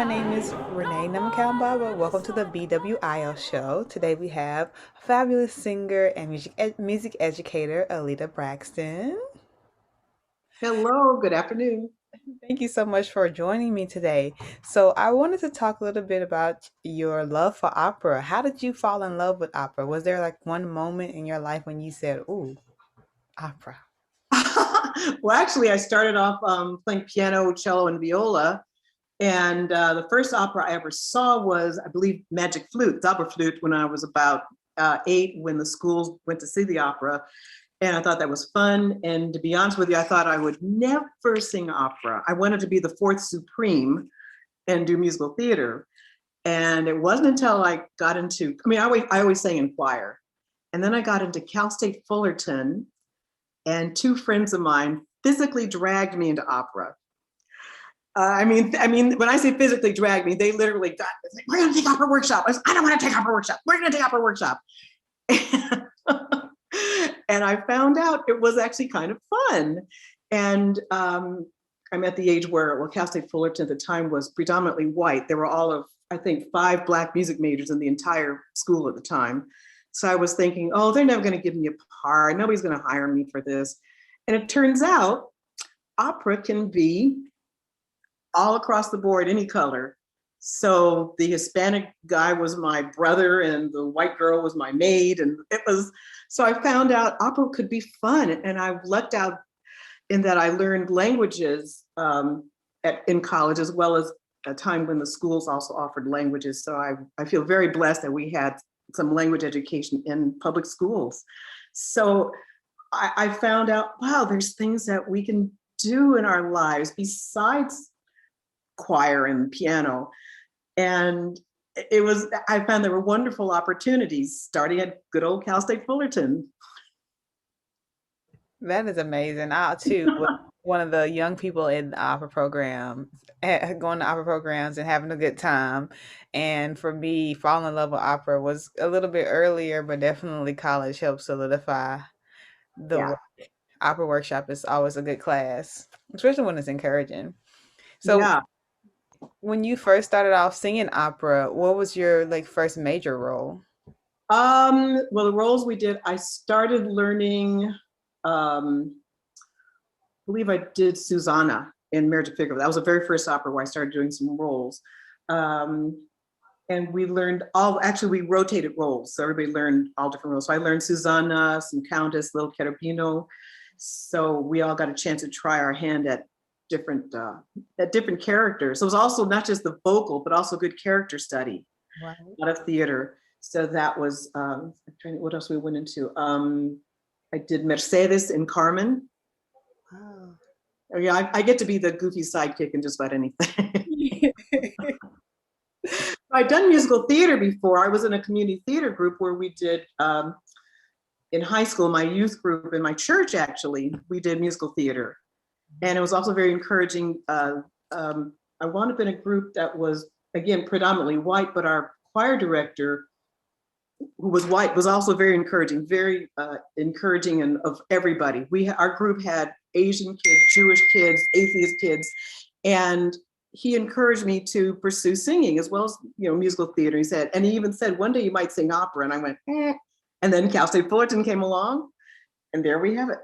name is Renee Namakambaba. Welcome to the BWIO show. Today we have fabulous singer and music educator Aleta Braxton. Hello, good afternoon. Thank you so much for joining me today. So I wanted to talk a little bit about your love for opera. How did you fall in love with opera? Was there like one moment in your life when you said, "Ooh, opera"? Well, actually, I started off playing piano, cello, and viola. And the first opera I ever saw was, I believe, Magic Flute, Zauberflute, when I was about 8, when the schools went to see the opera. And I thought that was fun. And to be honest with you, I thought I would never sing opera. I wanted to be the fourth supreme and do musical theater. And it wasn't until I got into, I always sang in choir. And then I got into Cal State Fullerton, and two friends of mine physically dragged me into opera. When I say physically dragged me, they literally got, like, we're going to take opera workshop. I don't want to take opera workshop. We're going to take opera workshop. And I found out it was actually kind of fun. And I'm at the age where, well, Cal State Fullerton at the time was predominantly white. There were all of, I think, 5 Black music majors in the entire school at the time. So I was thinking, oh, they're never going to give me a part. Nobody's going to hire me for this. And it turns out opera can be all across the board, any color. So the Hispanic guy was my brother and the white girl was my maid. And it was, so I found out opera could be fun. And I lucked out in that I learned languages in college, as well as a time when the schools also offered languages. So I feel very blessed that we had some language education in public schools. So I found out, wow, there's things that we can do in our lives besides choir and piano. And I found there were wonderful opportunities starting at good old Cal State Fullerton. That is amazing. I too was one of the young people in the opera program, going to opera programs and having a good time. And for me, falling in love with opera was a little bit earlier, but definitely college helped solidify the Yeah. work. Opera workshop is always a good class, especially when it's encouraging. So, Yeah. when you first started off singing opera, what was your like first major role? Well, the roles we did, I started learning, I believe I did Susanna in Marriage of Figaro. That was the very first opera where I started doing some roles. Um, and we learned actually, we rotated roles. So everybody learned all different roles. So I learned Susanna, some Countess, Little Cherubino. So we all got a chance to try our hand different at different characters. So it was also not just the vocal, but also good character study, Right. a lot of theater. So that was, I'm trying to, what else we went into? I did Mercedes in Carmen. Wow. Oh, yeah, I get to be the goofy sidekick in just about anything. I'd done musical theater before. I was in a community theater group where we did, in high school, my youth group in my church, actually, we did musical theater. And it was also very encouraging. I wound up in a group that was, again, predominantly white, but our choir director, who was white, was also very encouraging and of everybody. Our group had Asian kids, Jewish kids, atheist kids, and he encouraged me to pursue singing as well as musical theater. He said, and he even said, one day you might sing opera, and I went, eh. And then Cal State Fullerton came along, and there we have it.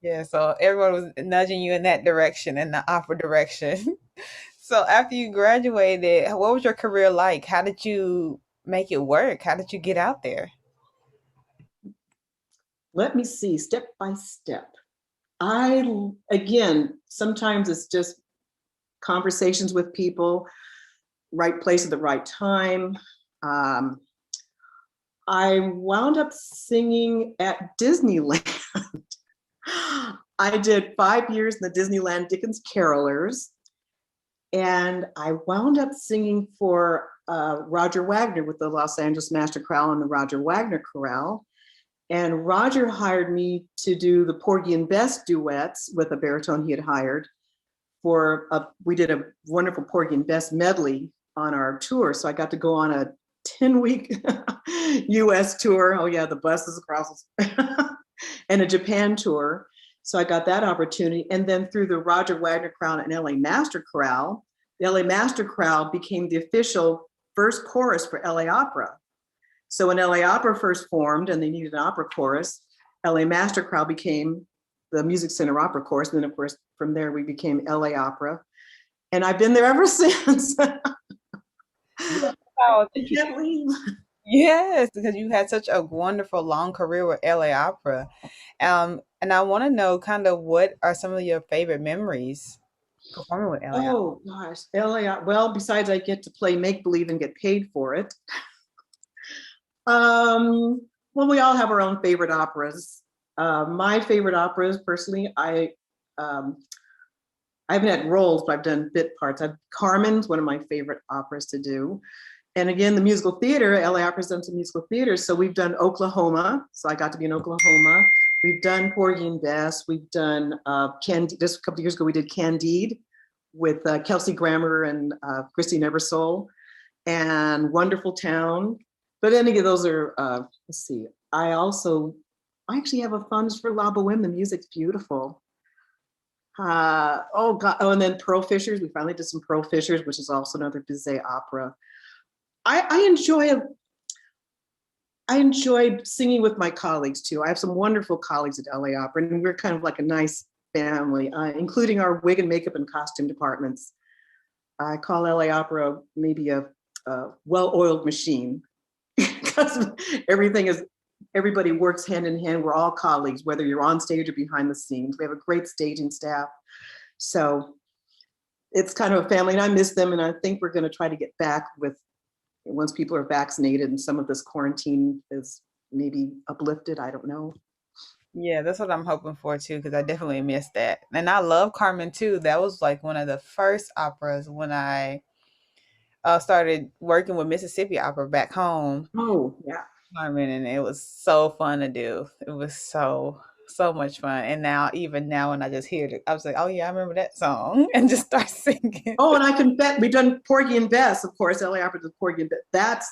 Yeah, so everyone was nudging you in that direction, in the opera direction. So after you graduated, what was your career like? How did you make it work? How did you get out there? Let me see, step by step. Again, sometimes it's just conversations with people, right place at the right time. Um, I wound up singing at Disneyland. I did 5 years in the Disneyland Dickens Carolers, and I wound up singing for Roger Wagner with the Los Angeles Master Chorale and the Roger Wagner Chorale. And Roger hired me to do the Porgy and Bess duets with a baritone he had hired we did a wonderful Porgy and Bess medley on our tour. So I got to go on a 10-week US tour. Oh yeah, the buses across and a Japan tour. So I got that opportunity. And then through the Roger Wagner Chorale and LA Master Chorale, the LA Master Chorale became the official first chorus for LA Opera. So when LA Opera first formed and they needed an opera chorus, LA Master Chorale became the Music Center Opera Chorus. And then, of course, from there, we became LA Opera. And I've been there ever since. I Wow, thank you. can't leave. Yes, because you had such a wonderful long career with LA Opera. And I want to know kind of what are some of your favorite memories performing with LA Opera? Oh gosh, LA. Well, besides I get to play make believe and get paid for it. Um, well, we all have our own favorite operas. My favorite operas, personally, um, I haven't had roles, but I've done bit parts. Carmen's one of my favorite operas to do. And again, the musical theater, LA Opera's done some musical theater. So we've done Oklahoma. So I got to be in Oklahoma. We've done Porgy and Bess. We've done just a couple of years ago, we did Candide with Kelsey Grammer and Christine Ebersole, and Wonderful Town. But then again, those are, let's see, I actually have a funds for La Boheme. The music's beautiful. Oh God, oh, and then Pearl Fishers. We finally did some Pearl Fishers, which is also another Bizet opera. I enjoyed singing with my colleagues too. I have some wonderful colleagues at LA Opera, and we're kind of like a nice family, including our wig and makeup and costume departments. I call LA Opera maybe a well-oiled machine because everybody works hand in hand. We're all colleagues, whether you're on stage or behind the scenes. We have a great staging staff. So it's kind of a family, and I miss them. And I think we're going to try to get back with, once people are vaccinated and some of this quarantine is maybe uplifted. I don't know. Yeah, that's what I'm hoping for too, because I definitely missed that. And I love Carmen too. That was like one of the first operas when I started working with Mississippi Opera back home. Oh, yeah. Carmen, and it was so fun to do. It was so much fun. And now, even now, when I just hear it, I was like, "Oh yeah, I remember that song," and just start singing. Oh, and I can bet we've done Porgy and Bess, of course, LA Opera does Porgy and Bess. That's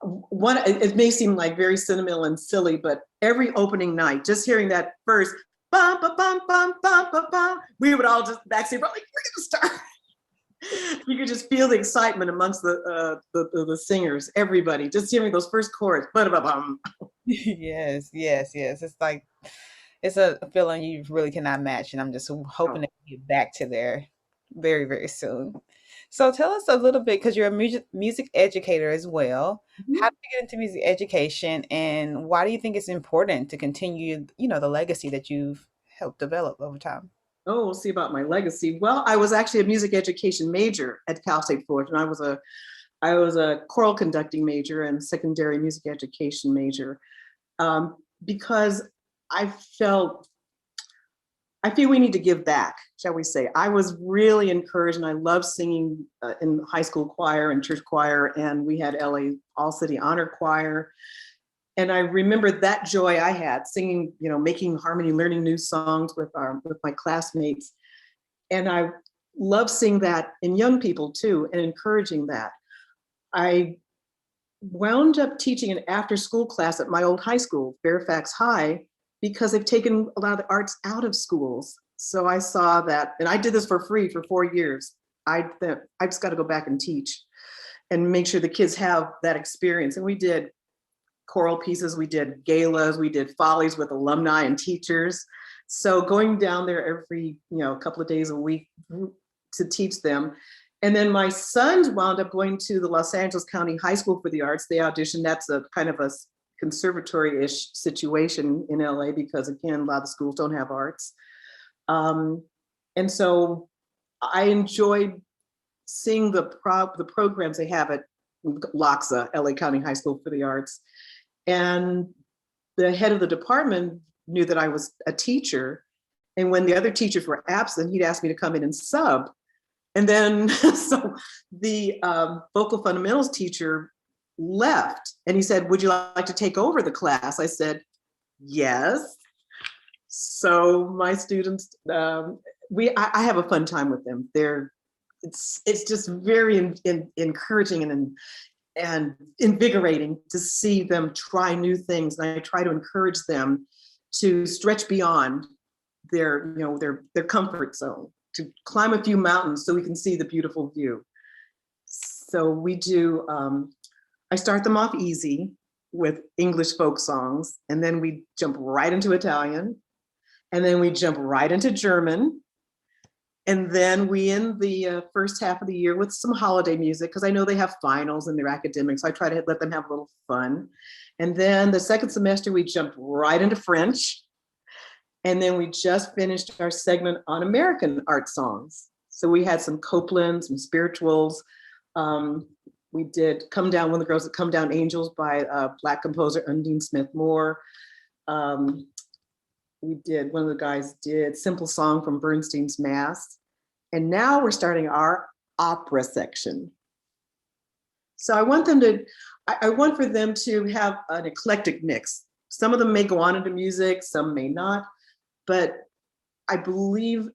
one, it may seem like very sentimental and silly, but every opening night, just hearing that first bum, ba, bum, bum, bum, bum, bum, we would all just backstage, like, we're gonna start. You could just feel the excitement amongst the singers, everybody, just hearing those first chords. Ba-da-ba-bum. Yes, yes, yes. It's like it's a feeling you really cannot match, and I'm just hoping Oh. to get back to there very, very soon. So tell us a little bit, because you're a music educator as well. How Mhm. did you get into music education, and why do you think it's important to continue, the legacy that you've helped develop over time? Oh, we'll see about my legacy. Well, I was actually a music education major at Cal State Fullerton. I was a choral conducting major and secondary music education major, because I felt I feel we need to give back, shall we say. I was really encouraged, and I loved singing in high school choir and church choir, and we had LA All City Honor Choir. And I remember that joy I had singing, making harmony, learning new songs with my classmates. And I love seeing that in young people too, and encouraging that. I wound up teaching an after school class at my old high school, Fairfax High, because they've taken a lot of the arts out of schools. So I saw that, and I did this for free for 4 years. I just got to go back and teach and make sure the kids have that experience. And we did choral pieces, we did galas, we did follies with alumni and teachers. So going down there every, couple of days a week to teach them. And then my sons wound up going to the Los Angeles County High School for the Arts. They auditioned. That's a kind of a conservatory-ish situation in LA because, again, a lot of schools don't have arts. And so I enjoyed seeing the programs they have at LACSA, LA County High School for the Arts. And the head of the department knew that I was a teacher. And when the other teachers were absent, he'd ask me to come in and sub. And then, so the vocal fundamentals teacher left, and he said, "Would you like to take over the class?" I said, "Yes." So my students, I have a fun time with them. It's just very encouraging and invigorating to see them try new things. And I try to encourage them to stretch beyond their comfort zone, to climb a few mountains so we can see the beautiful view. So we do, I start them off easy with English folk songs, and then we jump right into Italian, and then we jump right into German. And then we end the first half of the year with some holiday music, because I know they have finals and they're academics. So I try to let them have a little fun. And then the second semester, we jumped right into French. And then we just finished our segment on American art songs. So we had some Copland, some spirituals. We did Come Down, one of the girls that Come Down Angels by Black composer Undine Smith Moore. We did, one of the guys did Simple Song from Bernstein's Mass. And now we're starting our opera section. So I want for them to have an eclectic mix. Some of them may go on into music, some may not, but I believe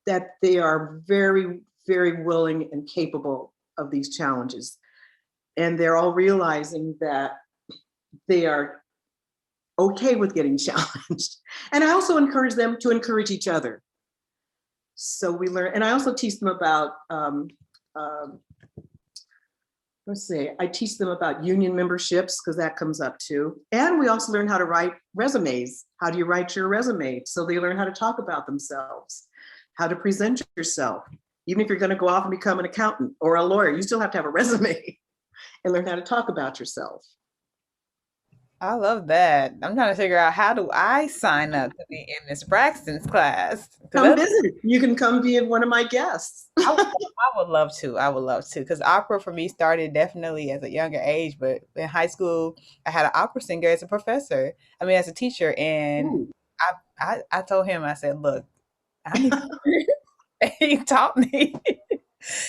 that they are very, very willing and capable of these challenges. And they're all realizing that they are okay with getting challenged. And I also encourage them to encourage each other. So we learn, and I also teach them about, I teach them about union memberships, because that comes up too. And we also learn how to write resumes. How do you write your resume? So they learn how to talk about themselves, how to present yourself. Even if you're going to go off and become an accountant or a lawyer, you still have to have a resume and learn how to talk about yourself. I love that. I'm trying to figure out, how do I sign up to be in Miss Braxton's class? Come visit. You can come be one of my guests. I would love to. I would love to, because opera for me started definitely as a younger age. But in high school, I had an opera singer as a professor. I mean, as a teacher, and Ooh. I told him, I said, "Look, I need." He taught me.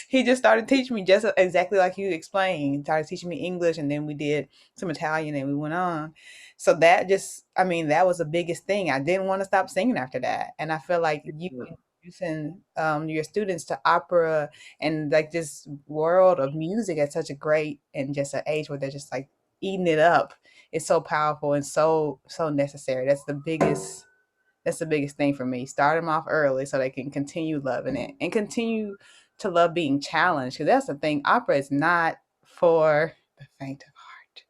He just started teaching me just exactly like you explained. He started teaching me English, and then we did some Italian, and we went on. So that just, I mean, that was the biggest thing. I didn't want to stop singing after that, and I feel like you introducing your students to opera and like this world of music at such a great and just an age where they're just like eating it up. It's so powerful and so necessary. That's the biggest thing for me. Start them off early so they can continue loving it and continue to love being challenged. Because that's the thing. Opera is not for the faint of heart.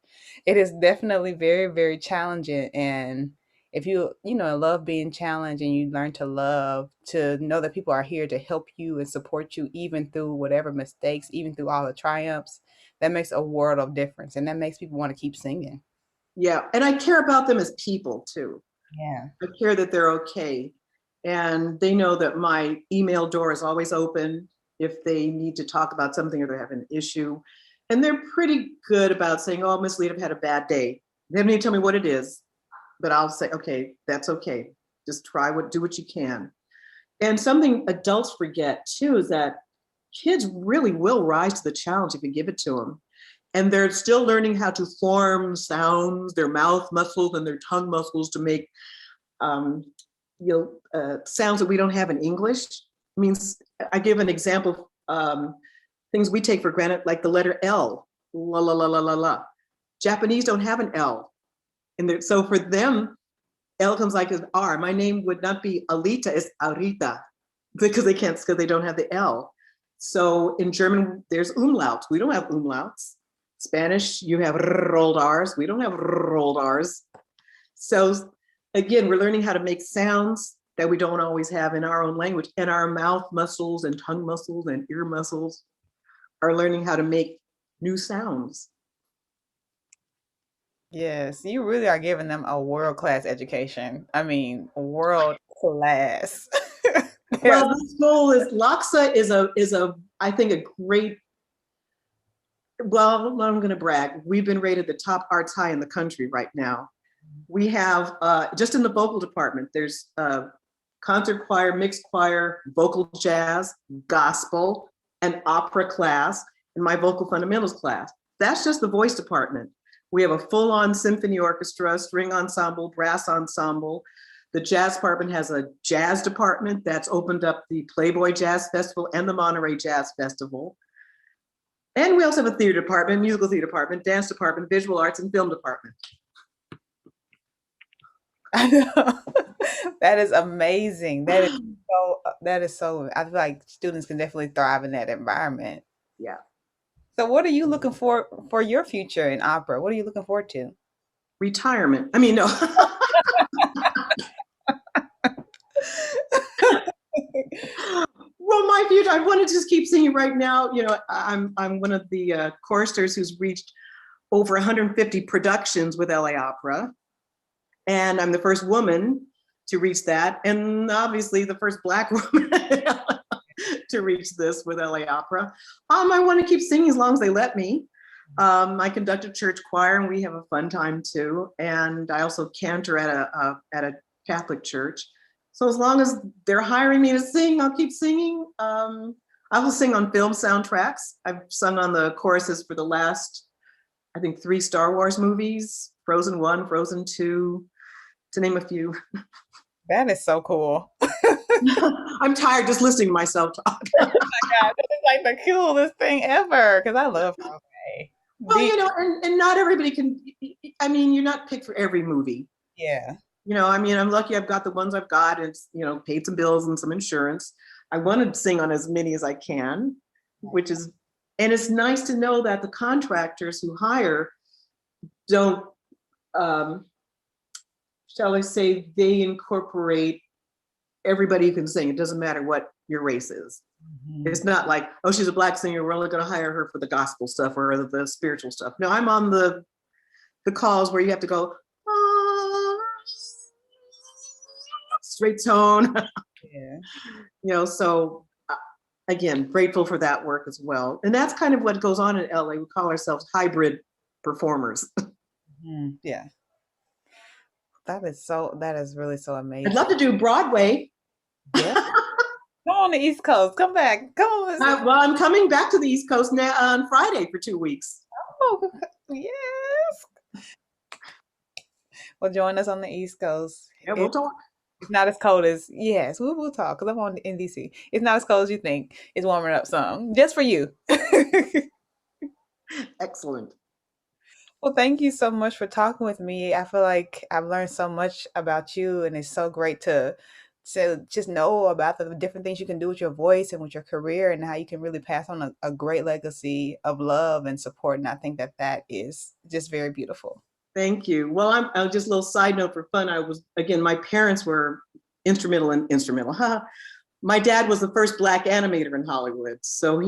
It is definitely very, very challenging. And if love being challenged, and you learn to know that people are here to help you and support you, even through whatever mistakes, even through all the triumphs, that makes a world of difference. And that makes people want to keep singing. Yeah. And I care about them as people too. Yeah. I care that they're okay. And they know that my email door is always open if they need to talk about something or they have an issue. And they're pretty good about saying, oh, Miss Lita had a bad day. They don't need to tell me what it is, but I'll say, okay, that's okay. Just do what you can. And something adults forget too is that kids really will rise to the challenge if you give it to them. And they're still learning how to form sounds, their mouth muscles and their tongue muscles to make sounds that we don't have in English. I mean, I give an example, things we take for granted, like the letter L, la, la, la, la, la, la. Japanese don't have an L. And so for them, L comes like an R. My name would not be Aleta, it's Arita, because they don't have the L. So in German, there's umlauts. We don't have umlauts. Spanish, you have rolled R's. We don't have rolled R's. So again, we're learning how to make sounds that we don't always have in our own language. And our mouth muscles and tongue muscles and ear muscles are learning how to make new sounds. Yes, you really are giving them a world-class education. I mean, world class. Well, the school is Laksa is a I think a great. Well, I'm going to brag. We've been rated the top arts high in the country right now. We have just in the vocal department. There's concert choir, mixed choir, vocal jazz, gospel, and opera class, and my vocal fundamentals class. That's just the voice department. We have a full-on symphony orchestra, string ensemble, brass ensemble. The jazz department has a jazz department that's opened up the Playboy Jazz Festival and the Monterey Jazz Festival. And we also have a theater department, musical theater department, dance department, visual arts, and film department. I know. That is amazing. That is so I feel like students can definitely thrive in that environment. Yeah. So what are you looking for your future in opera? What are you looking forward to? Retirement. I mean, no. Well, my future, I want to just keep singing right now. I'm one of the choristers who's reached over 150 productions with LA Opera. And I'm the first woman to reach that. And obviously the first Black woman to reach this with LA Opera. I want to keep singing as long as they let me. I conduct a church choir and we have a fun time too. And I also cantor at a Catholic church. So as long as they're hiring me to sing, I'll keep singing. I will sing on film soundtracks. I've sung on the choruses for the last, I think, 3 Star Wars movies, Frozen 1, Frozen 2, to name a few. That is so cool. I'm tired just listening to myself talk. Oh my God, this is like the coolest thing ever because I love Broadway. Well, and not everybody can, I mean, you're not picked for every movie. Yeah. I mean, I'm lucky I've got the ones I've got and, paid some bills and some insurance. I want to sing on as many as I can, and it's nice to know that the contractors who hire don't, shall I say, they incorporate everybody who can sing. It doesn't matter what your race is. Mm-hmm. It's not like, oh, she's a Black singer, we're only going to hire her for the gospel stuff or the spiritual stuff. No, I'm on the calls where you have to go, straight tone. Yeah. So again, grateful for that work as well. And that's kind of what goes on in LA. We call ourselves hybrid performers. Yeah. That is really so amazing. I'd love to do Broadway. Yeah. Come on the East Coast. Come back. Come on. Well, I'm coming back to the East Coast now on Friday for 2 weeks. Oh, yes. Well, join us on the East Coast. Yeah, we'll talk. It's not as cold as, yes, we'll talk because I'm on in DC. It's not as cold as you think. It's warming up some just for you. Excellent. Well, thank you so much for talking with me. I feel like I've learned so much about you, and it's so great to just know about the different things you can do with your voice and with your career and how you can really pass on a great legacy of love and support. And I think that is just very beautiful. Thank you. Well, I'm just a little side note for fun. My parents were instrumental. My dad was the first Black animator in Hollywood. So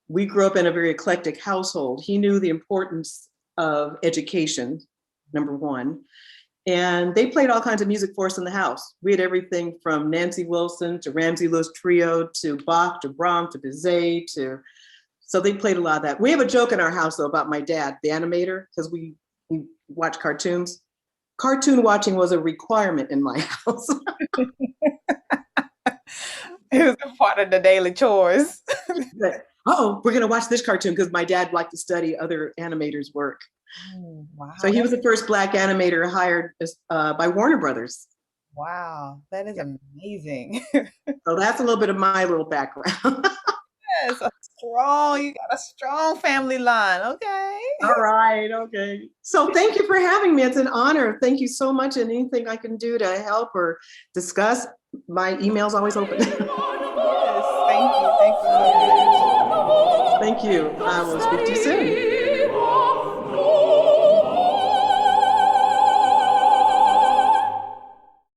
we grew up in a very eclectic household. He knew the importance of education, number one. And they played all kinds of music for us in the house. We had everything from Nancy Wilson to Ramsey Lewis Trio to Bach to Brahms to Bizet so they played a lot of that. We have a joke in our house though about my dad, the animator, because we watch cartoons. Cartoon watching was a requirement in my house. It was a part of the daily chores. We're going to watch this cartoon because my dad liked to study other animators' work. Oh, wow. So he was the first Black animator hired by Warner Brothers. Wow, that is amazing. So that's a little bit of my little background. Yes, you got a strong family line. Okay. All right. Okay. So thank you for having me. It's an honor. Thank you so much. And anything I can do to help or discuss, my email's always open. Yes, thank you. Thank you so much. Thank you. I will speak to you soon.